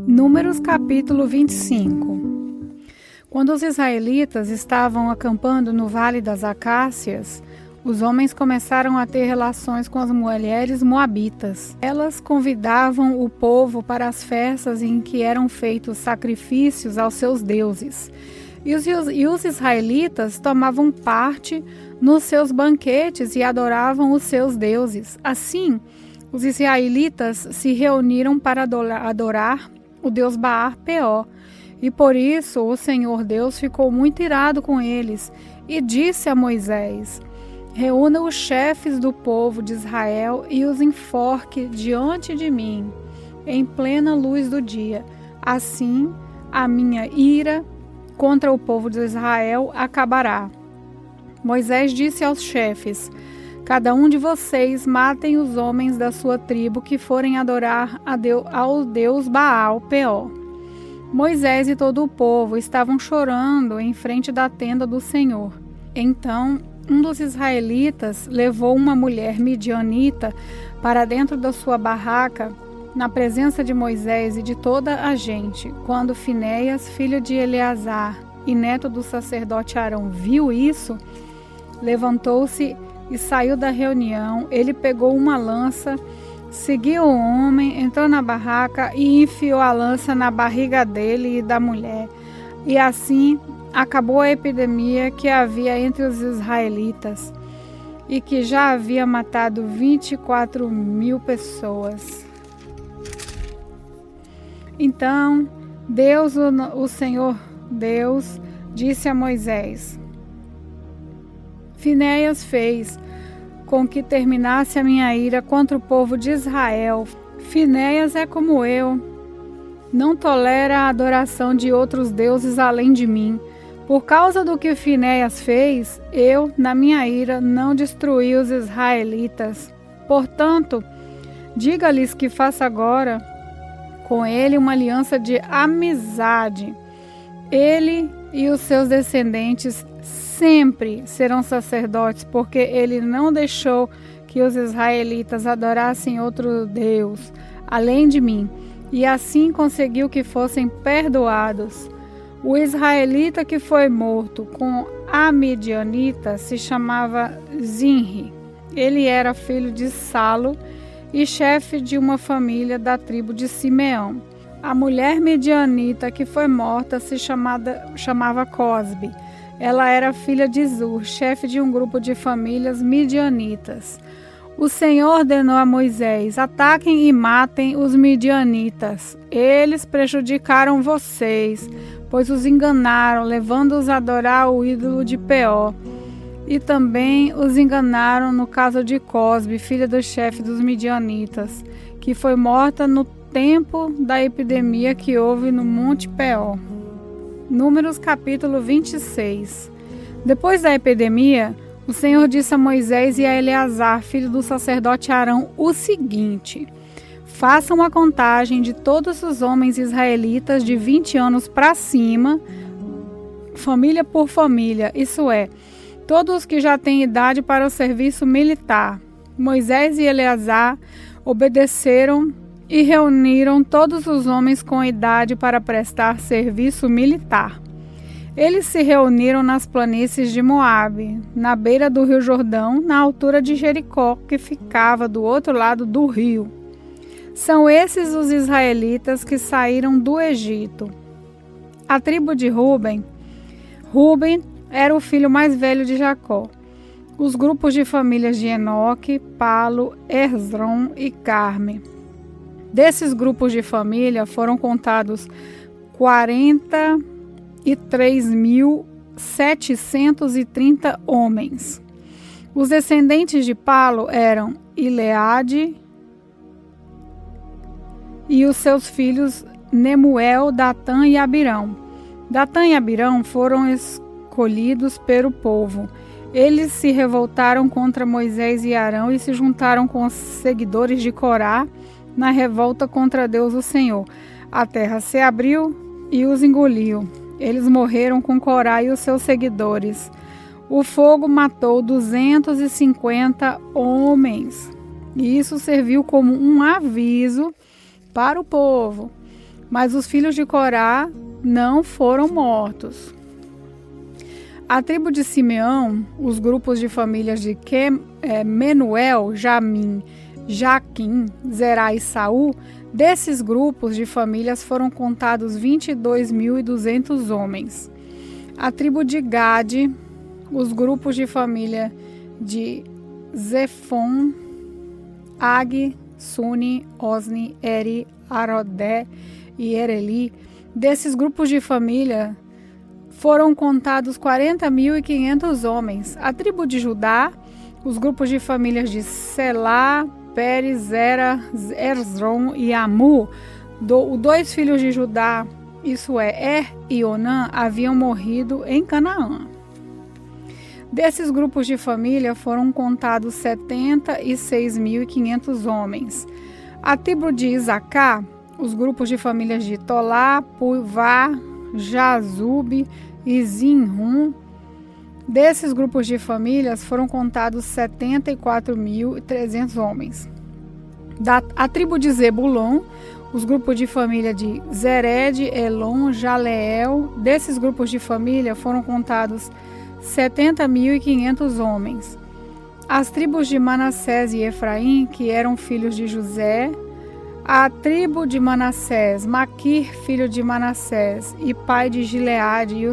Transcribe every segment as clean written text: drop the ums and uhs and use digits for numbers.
Números capítulo 25. Quando os israelitas estavam acampando no Vale das Acácias, os homens começaram a ter relações com as mulheres moabitas. Elas convidavam o povo para as festas em que eram feitos sacrifícios aos seus deuses. E os israelitas tomavam parte nos seus banquetes e adoravam os seus deuses. Assim, os israelitas se reuniram para adorar o deus Baal-peor. E por isso o Senhor Deus ficou muito irado com eles e disse a Moisés: reúna os chefes do povo de Israel e os enforque diante de mim, em plena luz do dia. Assim, a minha ira contra o povo de Israel acabará. Moisés disse aos chefes: cada um de vocês matem os homens da sua tribo que forem adorar ao deus Baal-peor. Moisés e todo o povo estavam chorando em frente da tenda do Senhor. Então, um dos israelitas levou uma mulher midianita para dentro da sua barraca, na presença de Moisés e de toda a gente. Quando Finéias, filho de Eleazar e neto do sacerdote Arão, viu isso, levantou-se e saiu da reunião. Ele pegou uma lança, seguiu o homem, entrou na barraca e enfiou a lança na barriga dele e da mulher. E assim acabou a epidemia que havia entre os israelitas e que já havia matado 24.000 pessoas. Então, o Senhor Deus, disse a Moisés: Finéias fez com que terminasse a minha ira contra o povo de Israel. Finéias é como eu, não tolera a adoração de outros deuses além de mim. Por causa do que Finéias fez, eu, na minha ira, não destruí os israelitas. Portanto, diga-lhes que faça agora com ele uma aliança de amizade. Ele e os seus descendentes sempre serão sacerdotes, porque ele não deixou que os israelitas adorassem outro Deus além de mim, e assim conseguiu que fossem perdoados. O israelita que foi morto com a midianita se chamava Zinri. Ele era filho de Salo e chefe de uma família da tribo de Simeão. A mulher midianita que foi morta se chamava Cosbe. Ela era filha de Zur, chefe de um grupo de famílias midianitas. O Senhor ordenou a Moisés: ataquem e matem os midianitas. Eles prejudicaram vocês, pois os enganaram, levando-os a adorar o ídolo de Peor. E também os enganaram no caso de Cosbe, filha do chefe dos midianitas, que foi morta no tempo da epidemia que houve no Monte Peor. Números capítulo 26. Depois da epidemia, o Senhor disse a Moisés e a Eleazar, filho do sacerdote Arão, o seguinte: façam a contagem de todos os homens israelitas de 20 anos para cima, família por família, isso é, todos que já têm idade para o serviço militar. Moisés e Eleazar obedeceram e reuniram todos os homens com idade para prestar serviço militar. Eles se reuniram nas planícies de Moabe, na beira do rio Jordão, na altura de Jericó, que ficava do outro lado do rio. São esses os israelitas que saíram do Egito. A tribo de Ruben era o filho mais velho de Jacó. Os grupos de famílias de Enoque, Palo, Hezron e Carme. Desses grupos de família foram contados 43.730 homens. Os descendentes de Palo eram Ileade e os seus filhos Nemuel, Datã e Abirão. Datã e Abirão foram escolhidos pelo povo. Eles se revoltaram contra Moisés e Arão e se juntaram com os seguidores de Corá na revolta contra Deus o Senhor. A terra se abriu e os engoliu. Eles morreram com Corá e os seus seguidores. O fogo matou 250 homens. E isso serviu como um aviso para o povo. Mas os filhos de Corá não foram mortos. A tribo de Simeão, os grupos de famílias de Menuel, Jamim, Jaquim, Zerá e Saul, desses grupos de famílias foram contados 22.200 homens. A tribo de Gade, os grupos de família de Zefon, Ag, Suni, Osni, Eri, Arodé e Ereli, desses grupos de família foram contados 40.500 homens. A tribo de Judá, os grupos de famílias de Selá, Pérez, Zera, Erzron e Amu, os 2 filhos de Judá, isso é, e Onã, haviam morrido em Canaã. Desses grupos de família foram contados 76.500 homens. A tribo de Isacar, os grupos de famílias de Tolá, Puvá, Jazube e Zinrum, desses grupos de famílias foram contados 74.300 homens. A tribo de Zebulon, os grupos de família de Zered, Elon, Jaleel, desses grupos de família foram contados 70.500 homens. As tribos de Manassés e Efraim, que eram filhos de José, a tribo de Manassés, Maquir, filho de Manassés e pai de Gileade, e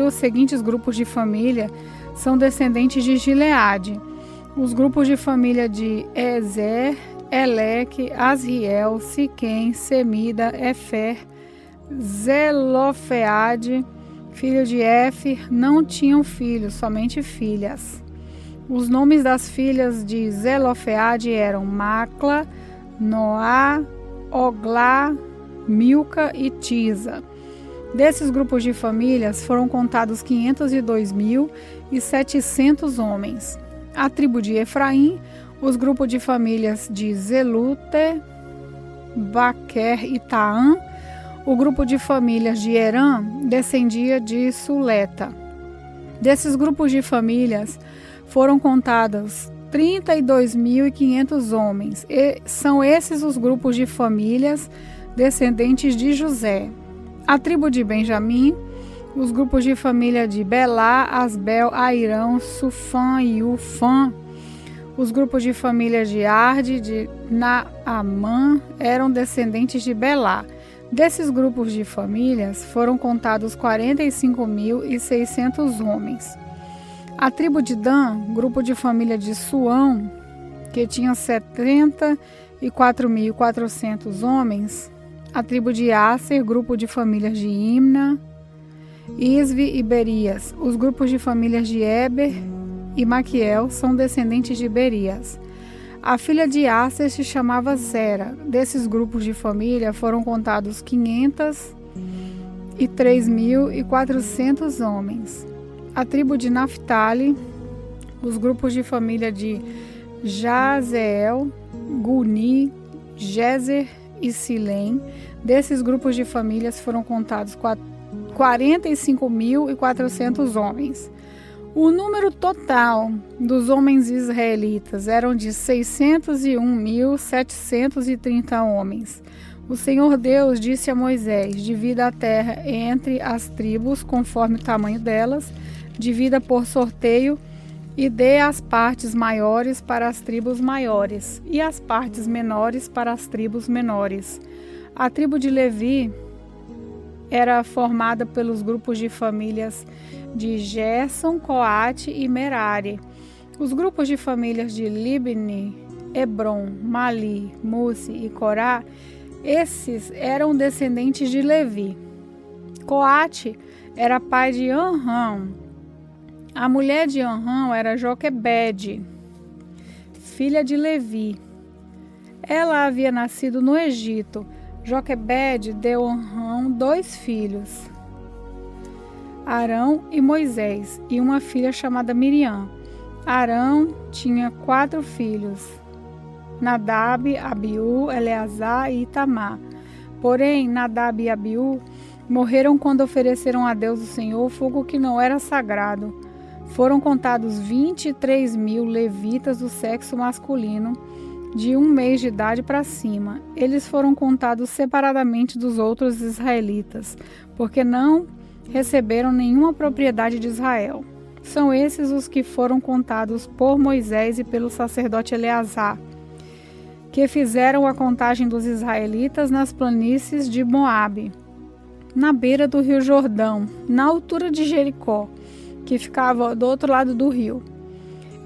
os seguintes grupos de família são descendentes de Gileade. Os grupos de família de Ezer, Eleque, Asriel, Siquém, Semida, Efer, Zelofeade, filho de Éfer, não tinham filhos, somente filhas. Os nomes das filhas de Zelofeade eram Macla, Noá, Oglá, Milca e Tisa. Desses grupos de famílias foram contados 502.700 homens. A tribo de Efraim, os grupos de famílias de Zelute, Baquer e Taã, o grupo de famílias de Herã descendia de Suleta. Desses grupos de famílias foram contados 32.500 homens. E são esses os grupos de famílias descendentes de José. A tribo de Benjamim, os grupos de família de Belá, Asbel, Airão, Sufã e Ufã, os grupos de família de Arde, de Naamã, eram descendentes de Belá. Desses grupos de famílias foram contados 45.600 homens. A tribo de Dan, grupo de família de Suão, que tinha 74.400 homens. A tribo de Asser, grupo de famílias de Imna, Isvi e Berias. Os grupos de famílias de Eber e Maquiel são descendentes de Berias. A filha de Asser se chamava Zera. Desses grupos de família foram contados 503.400 homens. A tribo de Naphtali, os grupos de família de Jazeel, Guni, Jezer e Silém. Desses grupos de famílias foram contados 45.400 homens. O número total dos homens israelitas eram de 601.730 homens. O Senhor Deus disse a Moisés: divida a terra entre as tribos, conforme o tamanho delas, divida por sorteio e dê as partes maiores para as tribos maiores e as partes menores para as tribos menores. A tribo de Levi era formada pelos grupos de famílias de Gerson, Coate e Merari. Os grupos de famílias de Libni, Hebron, Mali, Musi e Corá, esses eram descendentes de Levi. Coate era pai de Anrão. A mulher de Anrão era Joquebede, filha de Levi. Ela havia nascido no Egito. Joquebede deu a Anrão 2 filhos, Arão e Moisés, e uma filha chamada Miriam. Arão tinha 4 filhos, Nadab, Abiú, Eleazar e Itamar. Porém, Nadab e Abiú morreram quando ofereceram a Deus o Senhor fogo que não era sagrado. Foram contados 23.000 levitas do sexo masculino, de 1 mês de idade para cima. Eles foram contados separadamente dos outros israelitas, porque não receberam nenhuma propriedade de Israel. São esses os que foram contados por Moisés e pelo sacerdote Eleazar, que fizeram a contagem dos israelitas nas planícies de Moabe, na beira do rio Jordão, na altura de Jericó, que ficava do outro lado do rio.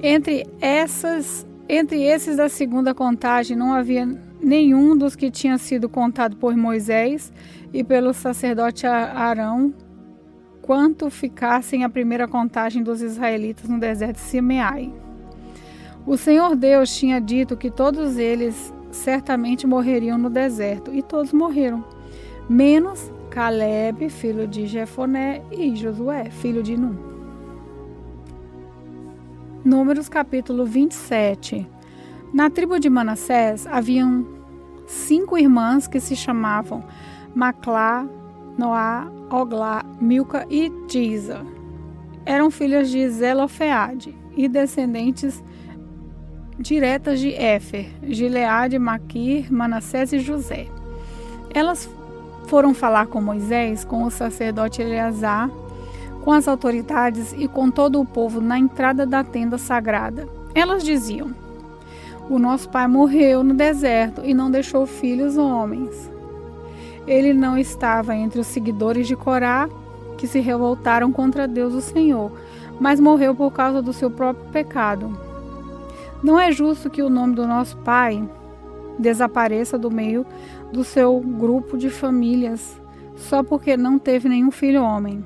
Entre esses da segunda contagem não havia nenhum dos que tinha sido contado por Moisés e pelo sacerdote Arão, quanto ficassem a primeira contagem dos israelitas no deserto de Simeai. O Senhor Deus tinha dito que todos eles certamente morreriam no deserto, e todos morreram, menos Calebe, filho de Jefoné, e Josué, filho de Nun. Números capítulo 27. Na tribo de Manassés haviam 5 irmãs que se chamavam Maclá, Noá, Oglá, Milca e Tisa. Eram filhas de Zelofeade e descendentes diretas de Éfer, Gileade, Maquir, Manassés e José. Elas foram falar com Moisés, com o sacerdote Eleazar, com as autoridades e com todo o povo na entrada da tenda sagrada. Elas diziam: o nosso pai morreu no deserto e não deixou filhos homens. Ele não estava entre os seguidores de Corá, que se revoltaram contra Deus o Senhor, mas morreu por causa do seu próprio pecado. Não é justo que o nome do nosso pai desapareça do meio do seu grupo de famílias, só porque não teve nenhum filho homem.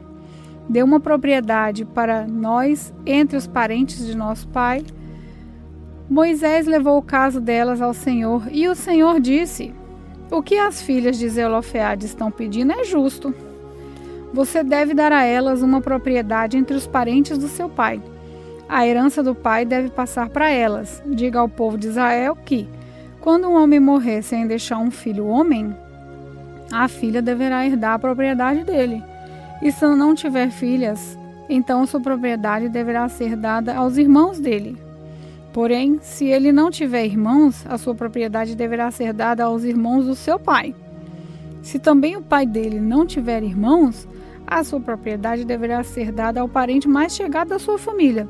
Deu uma propriedade para nós entre os parentes de nosso pai. Moisés levou o caso delas ao Senhor, e o Senhor disse: o que as filhas de Zelofeade estão pedindo é justo. Você deve dar a elas uma propriedade entre os parentes do seu pai. A herança do pai deve passar para elas. Diga ao povo de Israel que, quando um homem morrer sem deixar um filho homem, a filha deverá herdar a propriedade dele. E se não tiver filhas, então sua propriedade deverá ser dada aos irmãos dele. Porém, se ele não tiver irmãos, a sua propriedade deverá ser dada aos irmãos do seu pai. Se também o pai dele não tiver irmãos, a sua propriedade deverá ser dada ao parente mais chegado da sua família.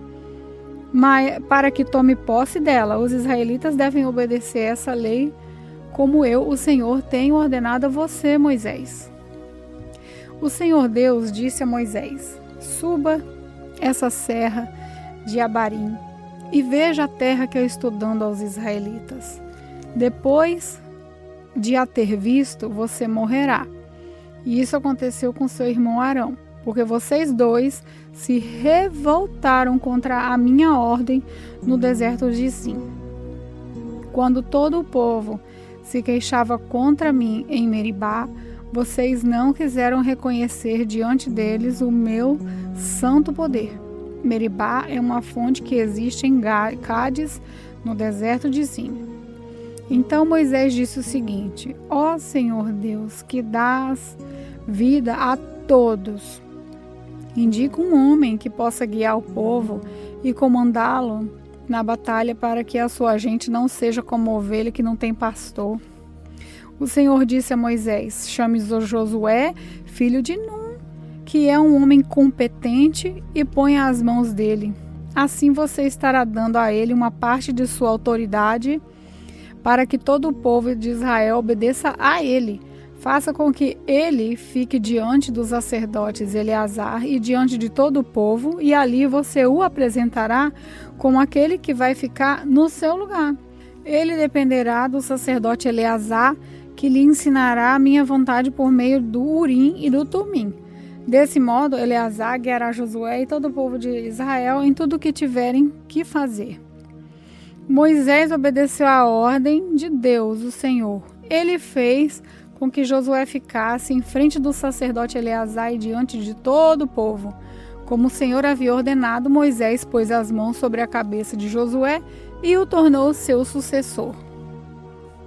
Mas, para que tome posse dela, os israelitas devem obedecer essa lei, como eu, o Senhor, tenho ordenado a você, Moisés. O Senhor Deus disse a Moisés: suba essa serra de Abarim e veja a terra que eu estou dando aos israelitas. Depois de a ter visto, você morrerá. E isso aconteceu com seu irmão Arão, porque vocês dois se revoltaram contra a minha ordem no deserto de Zim. Quando todo o povo se queixava contra mim em Meribá, vocês não quiseram reconhecer diante deles o meu santo poder. Meribá é uma fonte que existe em Cádiz, no deserto de Zim. Então Moisés disse o seguinte: ó Senhor Deus, que dás vida a todos, indica um homem que possa guiar o povo e comandá-lo na batalha, para que a sua gente não seja como ovelha que não tem pastor. O Senhor disse a Moisés: chame Josué, filho de Nun, que é um homem competente, e ponha as mãos dele. Assim você estará dando a ele uma parte de sua autoridade, para que todo o povo de Israel obedeça a ele. Faça com que ele fique diante dos sacerdotes Eleazar e diante de todo o povo, e ali você o apresentará como aquele que vai ficar no seu lugar. Ele dependerá do sacerdote Eleazar, que lhe ensinará a minha vontade por meio do Urim e do Tumim. Desse modo, Eleazar guiará Josué e todo o povo de Israel em tudo o que tiverem que fazer. Moisés obedeceu à ordem de Deus, o Senhor. Ele fez com que Josué ficasse em frente do sacerdote Eleazar e diante de todo o povo. Como o Senhor havia ordenado, Moisés pôs as mãos sobre a cabeça de Josué e o tornou seu sucessor.